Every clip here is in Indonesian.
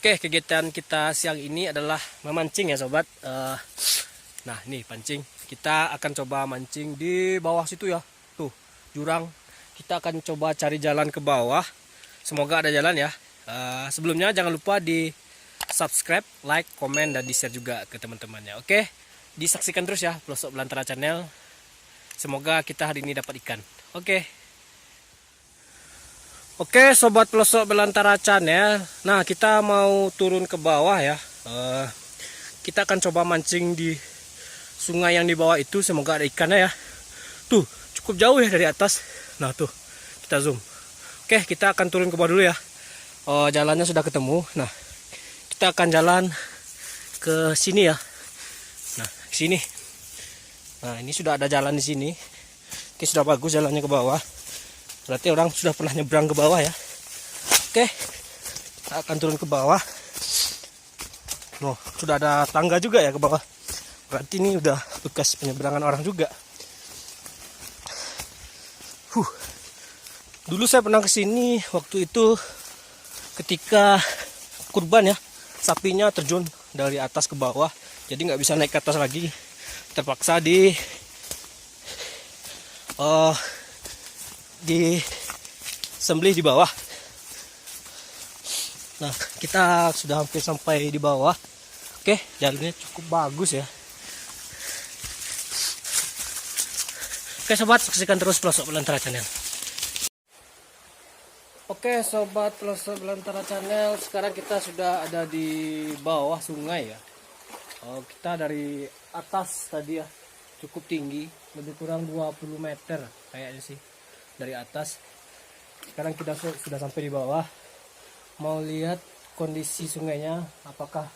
Oke, kegiatan kita siang ini adalah memancing ya sobat. Nah nih pancing, kita akan coba mancing di bawah situ ya. Tuh jurang, kita akan coba cari jalan ke bawah. Semoga ada jalan ya. Sebelumnya jangan lupa di subscribe, like, komen, dan di share juga ke teman-temannya. Oke, disaksikan terus ya Pelosok Belantara Channel. Semoga kita hari ini dapat ikan. Oke sobat Pelosok Belantara Channel. Nah kita mau turun ke bawah ya. Kita akan coba mancing di sungai yang di bawah itu. Semoga ada ikannya ya. Tuh cukup jauh ya dari atas. Nah tuh kita zoom. Oke kita akan turun ke bawah dulu ya. Jalannya sudah ketemu. Nah kita akan jalan ke sini ya. Nah sini. Nah ini sudah ada jalan di sini. Oke sudah bagus jalannya ke bawah. Berarti orang sudah pernah nyebrang ke bawah ya. Oke, kita akan turun ke bawah. Loh, sudah ada tangga juga ya ke bawah. Berarti ini udah bekas penyeberangan orang juga. Dulu saya pernah kesini waktu itu ketika kurban ya. Sapinya terjun dari atas ke bawah. Jadi nggak bisa naik ke atas lagi. Terpaksa sembelih di bawah. Nah kita sudah hampir sampai di bawah. Oke jalannya cukup bagus ya. Oke sobat, saksikan terus Pelosok Belantara Channel. Oke sobat Pelosok Belantara Channel, sekarang kita sudah ada di bawah sungai ya. Kita dari atas tadi ya, cukup tinggi, lebih kurang 20 meter kayaknya sih dari atas. Sekarang kita sudah sampai di bawah. Mau lihat kondisi sungainya, apakah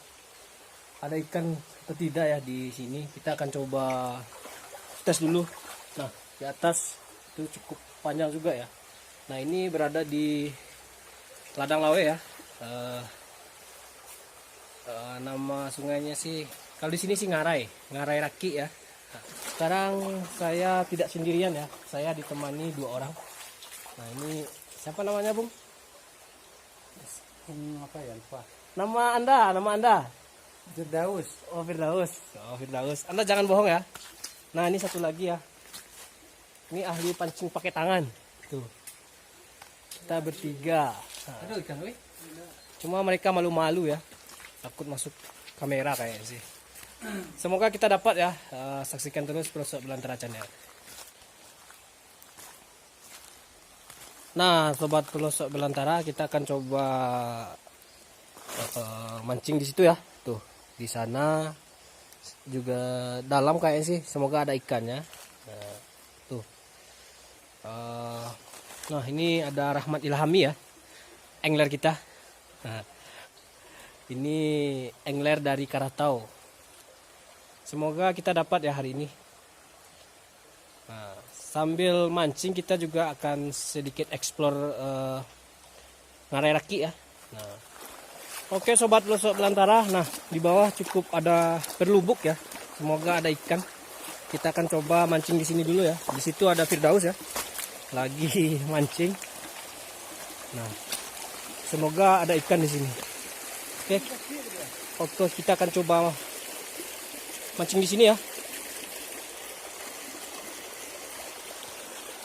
ada ikan atau tidak ya di sini. Kita akan coba tes dulu. Nah di atas itu cukup panjang juga ya. Nah ini berada di Ladang Lawe ya. Nama sungainya sih kalau di sini sih Ngarai Raki ya. Nah, sekarang saya tidak sendirian ya, saya ditemani 2 orang. Nah ini siapa namanya Bung? Apa ya lupa. Nama anda? Firdaus. Oh Firdaus. Anda jangan bohong ya. Nah ini satu lagi ya. Ini ahli pancing pakai tangan. Tuh. Kita bertiga. Nah, Aduh ikan weh. cuma mereka malu-malu ya. Takut masuk kamera kayaknya sih. Semoga kita dapat ya. Saksikan terus Pelosok Belantara Channel. Nah, sobat Pelosok Belantara, kita akan coba mancing di situ ya. Tuh, di sana juga dalam kayaknya sih. Semoga ada ikannya. Nah, tuh. Nah, ini ada Rahmat Ilhami ya. Angler kita. Nah, ini angler dari Karatau. Semoga kita dapat ya hari ini. Nah, sambil mancing kita juga akan sedikit explore Ngarai Raki ya. Nah, oke sobat Pelosok Belantara. Nah di bawah cukup ada berlubuk ya. Semoga ada ikan. Kita akan coba mancing di sini dulu ya. Di situ ada Firdaus ya. Lagi mancing. Nah, semoga ada ikan di sini. Oke, kita akan coba mancing di sini ya.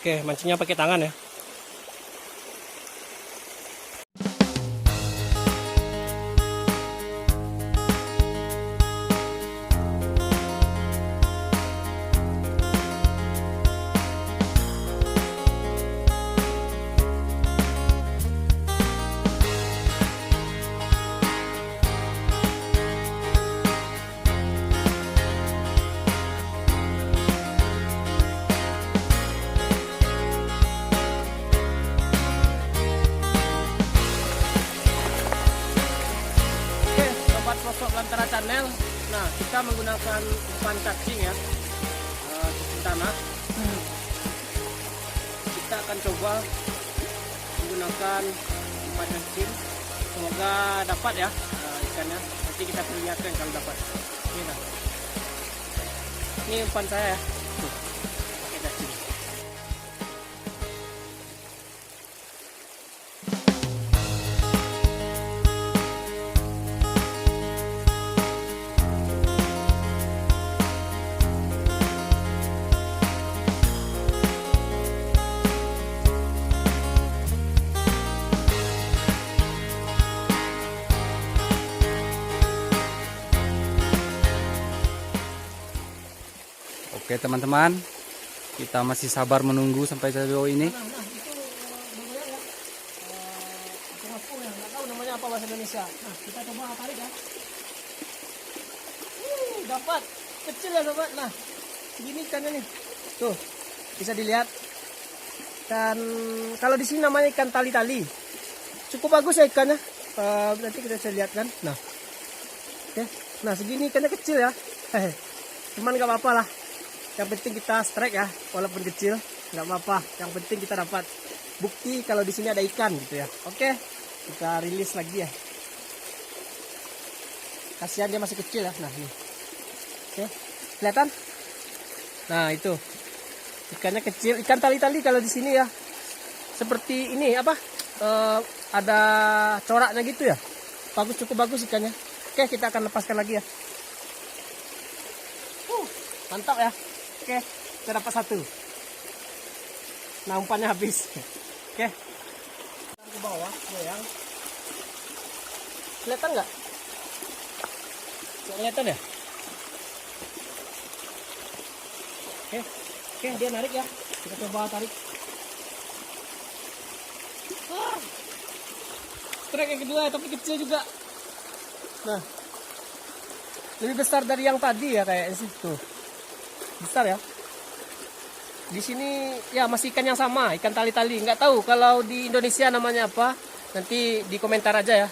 Oke, mancingnya pakai tangan ya. Pelosok Belantara Channel. Nah kita menggunakan umpan cacing ya, cacing tanah. Kita akan coba menggunakan umpan cacing. Semoga dapat ya ikannya. Nanti kita perlihatkan kalau dapat. Ini umpan saya ya. Tuh, pakai cacing. Oke teman-teman, kita masih sabar menunggu sampai sejauh ini. Nah, itu bergoyang ya. Pengepul ya, nggak tahu namanya apa bahasa Indonesia. Nah, kita coba tarik ya. Dapat. Kecil ya sobat. Nah, segini ikannya nih. Tuh, bisa dilihat. Dan kalau di sini namanya ikan tali-tali. Cukup bagus ya ikannya. Nanti kita bisa lihat kan. Nah, oke. Nah, segini ikannya kecil ya. Cuman nggak apa-apa lah. Yang penting kita strike ya, walaupun kecil, nggak apa-apa. Yang penting kita dapat bukti kalau di sini ada ikan gitu ya. Oke, kita rilis lagi ya. Kasihan dia masih kecil ya. Nah ini, oke, kelihatan? Nah itu, ikannya kecil, ikan tali-tali kalau di sini ya. Seperti ini apa? Ada coraknya gitu ya. Bagus, cukup bagus ikannya. Oke, kita akan lepaskan lagi ya. Mantap ya. Oke, kita dapat satu. Nah, umpannya habis. Oke. Kita ke bawah, goyang. Kelihatan nggak? Nggak kelihatan ya? Oke, dia narik ya. Kita coba tarik. Trek yang kedua, tapi kecil juga. Nah, lebih besar dari yang tadi ya kayaknya sih tuh. Besar ya. Di sini ya masih ikan yang sama, ikan tali-tali. Nggak tahu kalau di Indonesia namanya apa. Nanti di komentar aja ya.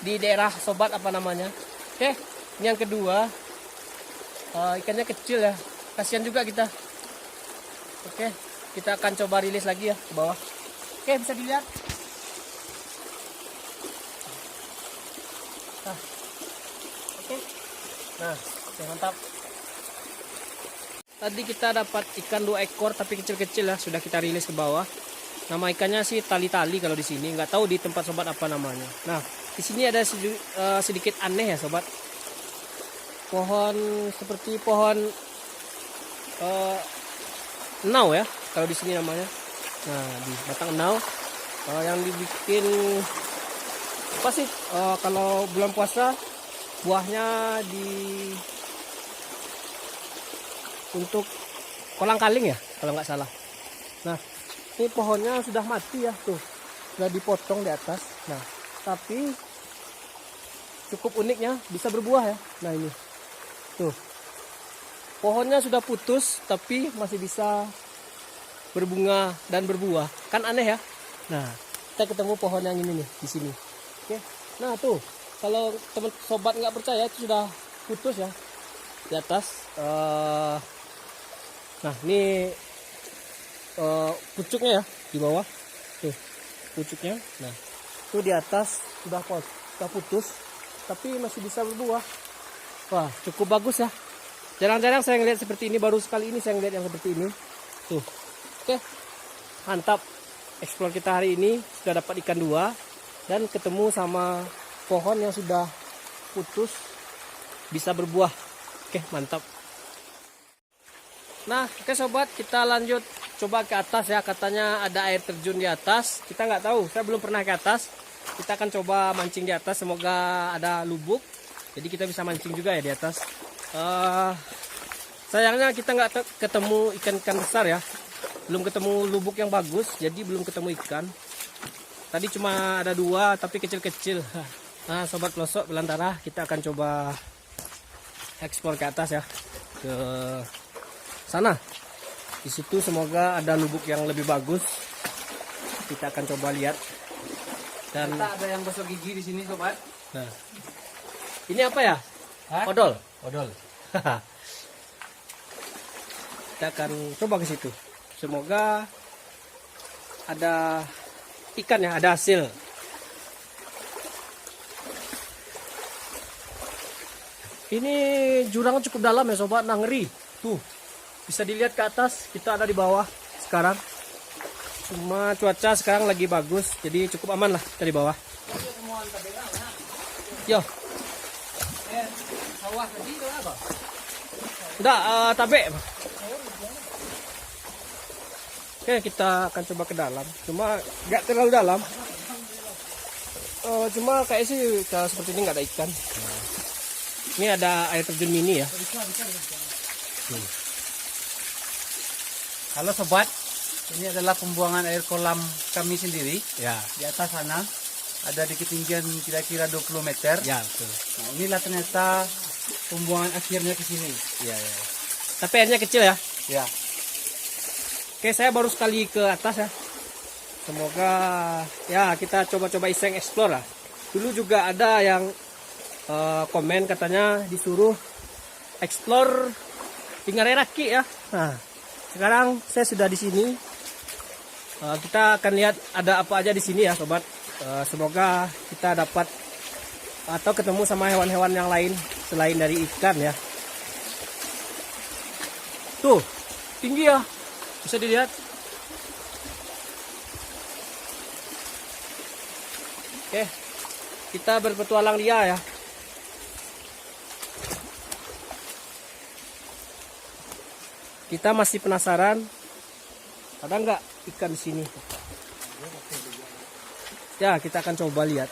Di daerah sobat apa namanya. Oke, ini yang kedua. Ikannya kecil ya. Kasihan juga kita. Oke, kita akan coba rilis lagi ya ke bawah. Oke, bisa dilihat. Nah. Oke. Nah, oke, mantap. Tadi kita dapat ikan 2 ekor tapi kecil-kecil ya, sudah kita rilis ke bawah. Nama ikannya sih tali-tali kalau di sini, nggak tahu di tempat sobat apa namanya. Nah, di sini ada sedikit aneh ya sobat. Pohon seperti pohon enau ya, kalau di sini namanya. Nah, di batang enau yang dibikin apa sih? Kalau bulan puasa buahnya untuk kolang-kaling ya kalau nggak salah. Nah, ini pohonnya sudah mati ya tuh, sudah dipotong di atas. Nah, tapi cukup uniknya bisa berbuah ya. Nah ini tuh, pohonnya sudah putus tapi masih bisa berbunga dan berbuah, kan aneh ya. Nah, kita ketemu pohon yang ini nih di sini. Oke, nah tuh kalau teman sobat nggak percaya itu sudah putus ya di atas. Nah ini pucuknya ya di bawah tuh pucuknya. Nah itu di atas sudah putus tapi masih bisa berbuah. Wah, cukup bagus ya. Jarang-jarang saya ngeliat seperti ini, baru sekali ini saya ngeliat yang seperti ini tuh. Oke, mantap. Explore kita hari ini sudah dapat ikan 2 dan ketemu sama pohon yang sudah putus bisa berbuah. Oke, mantap. Nah, oke sobat, kita lanjut coba ke atas ya. Katanya ada air terjun di atas. Kita nggak tahu, saya belum pernah ke atas. Kita akan coba mancing di atas, semoga ada lubuk. Jadi kita bisa mancing juga ya di atas. Sayangnya kita nggak ketemu ikan-ikan besar ya. Belum ketemu lubuk yang bagus, jadi belum ketemu ikan. Tadi cuma ada 2 tapi kecil-kecil. Nah, sobat pelosok belantara, kita akan coba ekspor ke atas ya, ke sana. Di situ semoga ada lubuk yang lebih bagus. Kita akan coba lihat. Dan Kita ada yang gosok gigi di sini sobat. nah, ini apa ya? Hah? Odol. Odol. Kita akan coba ke situ. Semoga ada ikan ya, ada hasil. Ini jurang cukup dalam ya sobat, nah ngeri. Tuh, bisa dilihat ke atas, kita ada di bawah sekarang. Cuma cuaca sekarang lagi bagus, jadi cukup aman lah kita di bawah. Yo. Sawah tadi itu apa? Enggak, tabe. Oke, kita akan coba ke dalam. Cuma nggak terlalu dalam. Cuma kayak sih seperti ini nggak ada ikan. Ini ada air terjun mini ya. Halo sobat, ini adalah pembuangan air kolam kami sendiri. Ya, Di atas sana ada di ketinggian kira-kira 20 meter. ya betul. Nah, inilah ternyata pembuangan akhirnya ke sini. Ya, ya. Tapi airnya kecil ya. Ya. Oke, saya baru sekali ke atas ya. Semoga ya kita coba-coba iseng explore lah. Dulu juga ada yang komen katanya disuruh explore di Ngareraki ya. Nah, sekarang saya sudah di sini. Kita akan lihat ada apa aja di sini ya, sobat. Semoga kita dapat atau ketemu sama hewan-hewan yang lain selain dari ikan ya. Tuh, tinggi ya. Bisa dilihat. Oke, kita berpetualang dia ya. Kita masih penasaran, ada nggak ikan di sini? Ya, kita akan coba lihat.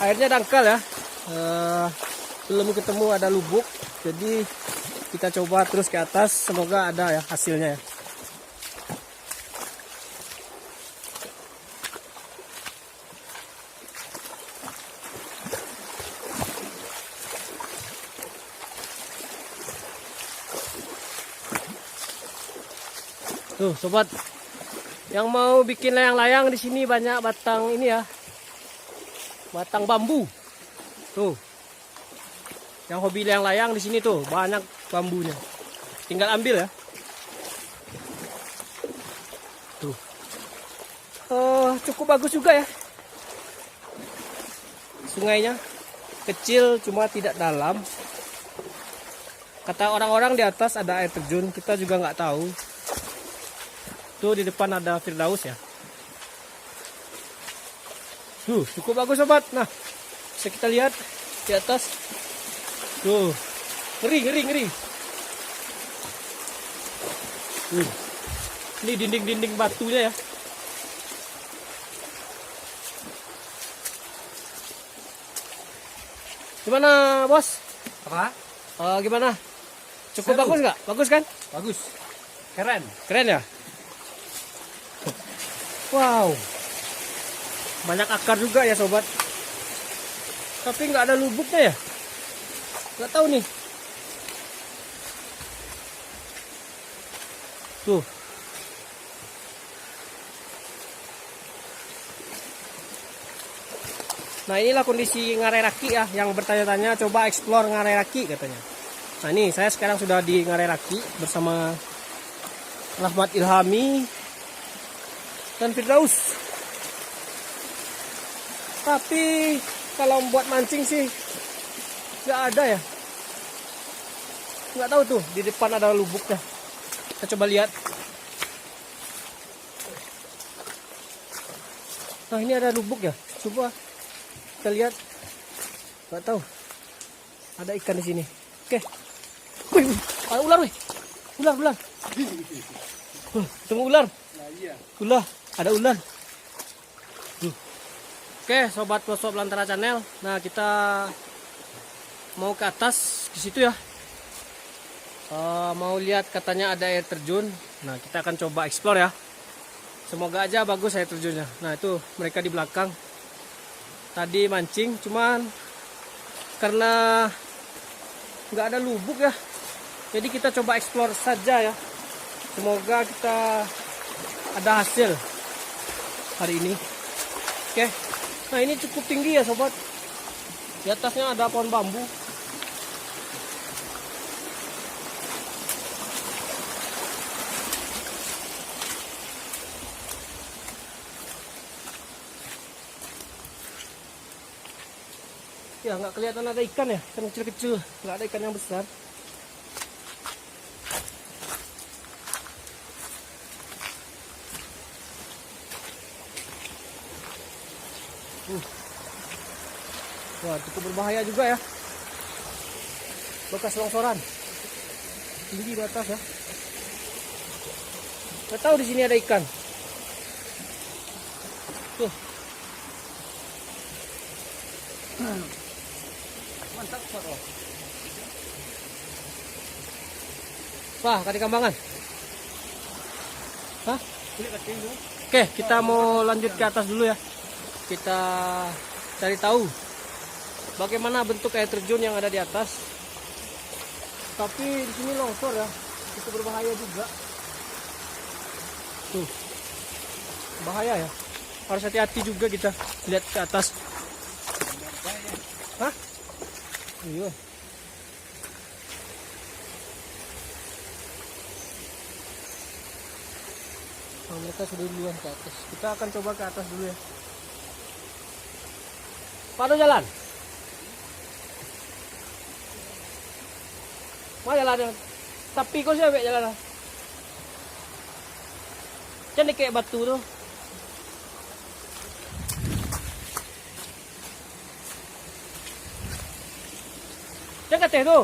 Airnya dangkal ya, belum ketemu ada lubuk, jadi kita coba terus ke atas, semoga ada ya hasilnya ya. Tuh sobat, yang mau bikin layang-layang di sini banyak batang ini ya, batang bambu. Tuh, yang hobi layang-layang di sini tuh banyak bambunya. Tinggal ambil ya. Tuh, cukup bagus juga ya. Sungainya kecil cuma tidak dalam. Kata orang-orang di atas ada air terjun, kita juga nggak tahu. Tuh di depan ada Firdaus ya. Tuh cukup bagus sobat. Nah, bisa kita lihat di atas. Tuh, ngeri. Ini dinding-dinding batunya ya. Gimana bos? Apa? Gimana? Cukup Seru. bagus nggak? Bagus kan? Bagus. Keren. Keren ya? Wow. Banyak akar juga ya sobat. Tapi nggak ada lubuknya ya? Nggak tahu nih. Tuh. Nah inilah kondisi Ngareraki ya. Yang bertanya-tanya coba explore Ngareraki katanya. Nah ini saya sekarang sudah di Ngareraki bersama Rahmat Ilhami dan Firdaus. Tapi kalau buat mancing sih nggak ada ya. Nggak tahu tuh di depan ada lubuknya. Kita coba lihat. Nah ini ada lubuk ya. Coba kita lihat. Nggak tahu. Ada ikan di sini. Oke. Wih, ada ular wih. Ular. Ketemu ular. Ular, ada ular. Oke, sobat pelosok Belantara Channel. Nah, kita mau ke atas ke situ ya. Mau lihat katanya ada air terjun. Nah, kita akan coba explore ya. Semoga aja bagus air terjunnya. Nah, itu mereka di belakang. Tadi mancing, cuman karena nggak ada lubuk ya. Jadi kita coba explore saja ya. Semoga kita ada hasil hari ini. Oke. Nah ini cukup tinggi ya sobat. Di atasnya ada pohon bambu. Ya nggak kelihatan ada ikan ya. Ikan kecil-kecil. Nggak ada ikan yang besar. Wah, cukup berbahaya juga ya. Bekas longsoran. Tinggi di atas ya. Nggak tahu di sini ada ikan. Tuh. Mantap, Pak. Wah, kali kambangan. Hah? Oke, kita mau lanjut ke atas dulu ya. Kita cari tahu bagaimana bentuk air terjun yang ada di atas. Tapi di sini longsor ya, itu berbahaya juga. Tuh, bahaya ya. Harus hati-hati juga kita lihat ke atas. Hah? Iya. Nah, mereka sudah duluan ke atas. Kita akan coba ke atas dulu ya. Pada jalan. Mana jalan? Tapi kok sih jalan. Jadi kayak batu tuh. Jangan kateh tuh.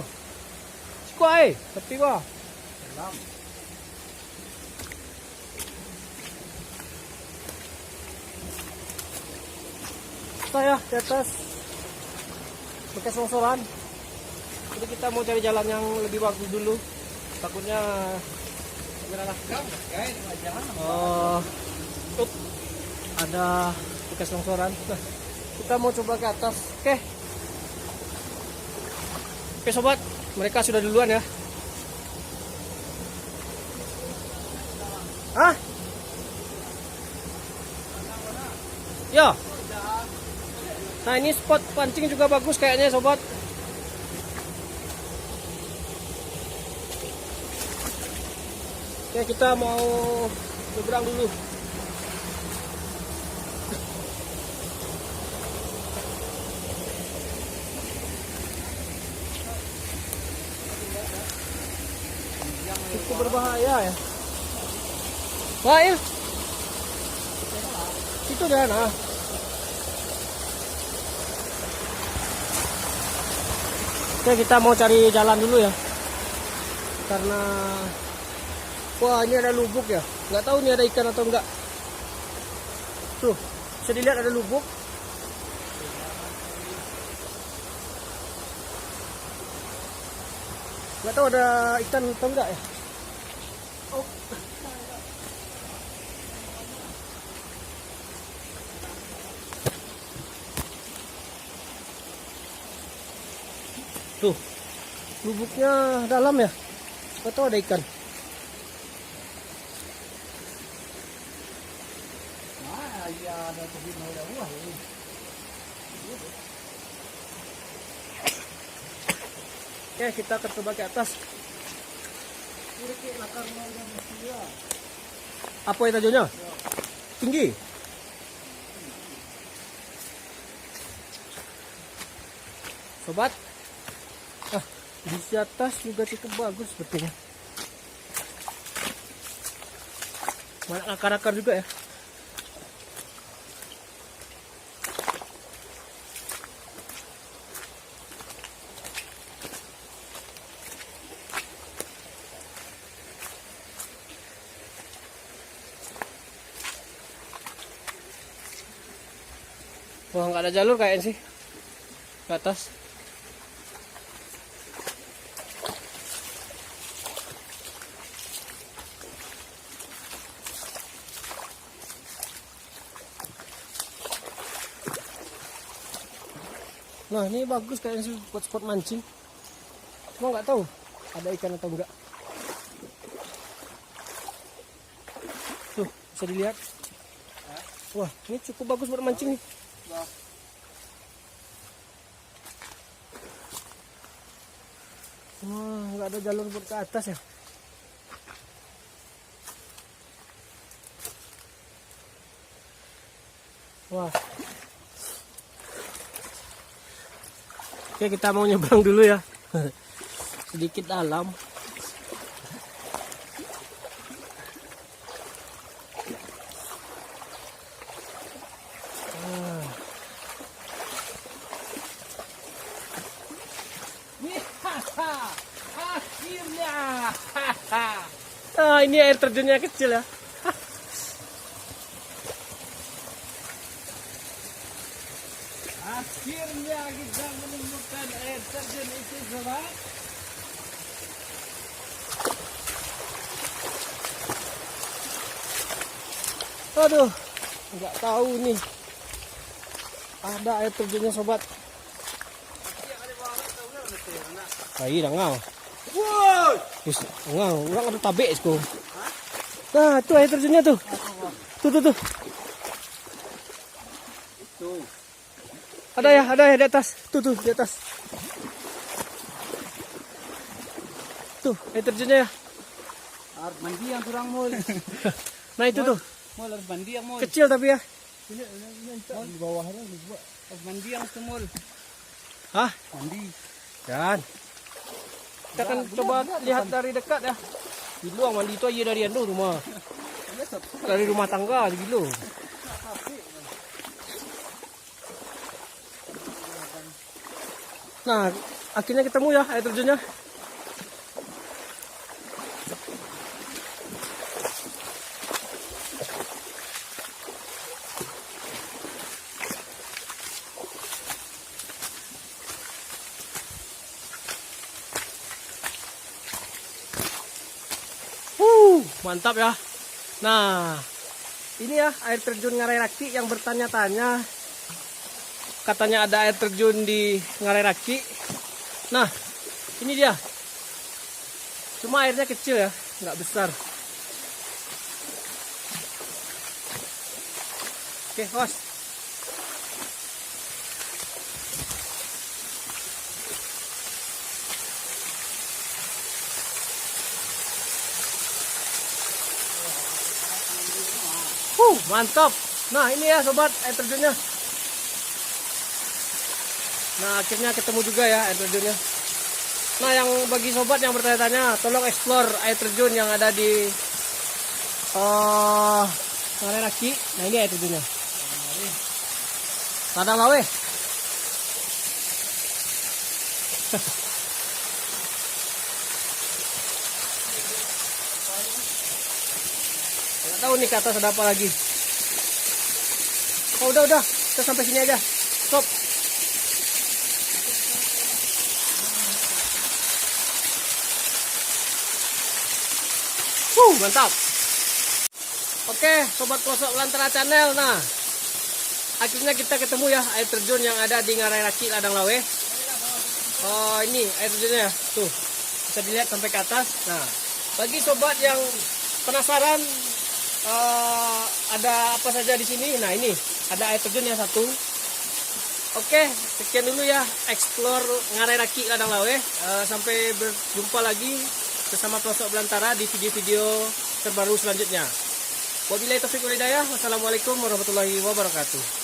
Sikuai, tapi kok. Saya di atas bekas longsoran. Jadi kita mau cari jalan yang lebih bagus dulu. Takutnya gimana lah? Ada bekas longsoran. Nah, kita mau coba ke atas. Oke sobat, mereka sudah duluan ya. Hah? Ya. Nah ini spot pancing juga bagus kayaknya sobat. Oke, kita mau nyebrang dulu. Cukup berbahaya ya. Wah ya. Itu dah nah. Oke, kita mau cari jalan dulu ya. Karena wah, ini ada lubuk ya. Nggak tahu ini ada ikan atau enggak. Tuh, bisa dilihat ada lubuk. Nggak tahu ada ikan atau enggak ya. Oh. Tuh, lubuknya dalam ya. Nggak tahu ada ikan. Oke, kita akan coba ke atas. Apa itu tajunya? Tinggi. Sobat, di atas juga cukup bagus sepertinya. Banyak akar-akar juga ya. Wah, nggak ada jalur kayaknya sih ke atas. Nah, ini bagus kayaknya sih buat spot mancing. Cuma nggak tahu ada ikan atau enggak. Tuh, bisa dilihat. Wah, ini cukup bagus buat mancing nih. Wah, nggak ada jalur buat ke atas ya. Wah. Oke, kita mau nyebrang dulu ya. Sedikit dalam. Akhirnya. Ini air terjunnya kecil ya. Akhirnya kita menemukan air terjun itu, sobat. Aduh, nggak tahu nih. Ada air terjunnya, sobat. Air ngau. Woi. Yes, ngau, orang ada tabek sko. Nah, itu air terjunnya tuh. Tuh. Tuh. Ada ya di atas. Tuh di atas. Tuh, air terjunnya ya. Harus mandi yang kurang mul. Nah, itu tuh. Mul harus mandi yang mul. Kecil tapi ya. Di bawahnya dibuat. Harus mandi yang semul. Hah? Mandi. Kan. Kita akan coba lihat dari dekat ya. Gilo mandi itu aja dari anu rumah. Dari rumah tangga gilo. Nah, akhirnya ketemu ya air terjunnya. Mantap ya. Nah, ini ya air terjun Ngarai Raki yang bertanya-tanya. Katanya ada air terjun di Ngarai Raki. Nah, ini dia. Cuma airnya kecil ya, nggak besar. Oke, host. Mantap. Nah, ini ya sobat air terjunnya. Nah, akhirnya ketemu juga ya air terjunnya. Nah, yang bagi sobat yang bertanya-tanya, tolong explore air terjun yang ada di Ngarai Raki. Nah, ini air terjunnya. Ladang Lawe. Nggak tahu nih ke atas ada apa lagi. Oh, udah. Kita sampai sini aja. Stop. Mantap. Oke, sobat pelosok Belantara Channel. Nah, akhirnya kita ketemu ya air terjun yang ada di Ngarai Raki Ladang Lawe. Oh, ini air terjunnya. Tuh, bisa dilihat sampai ke atas. Nah, bagi sobat yang penasaran ada apa saja di sini. Nah, ini ada air terjun yang satu. Oke, sekian dulu ya explore Ngarai Raki Ladang Lawe. Sampai berjumpa lagi bersama pelosok Belantara di video-video terbaru selanjutnya. Wabillahi taufiq wal hidayah. Wassalamualaikum warahmatullahi wabarakatuh.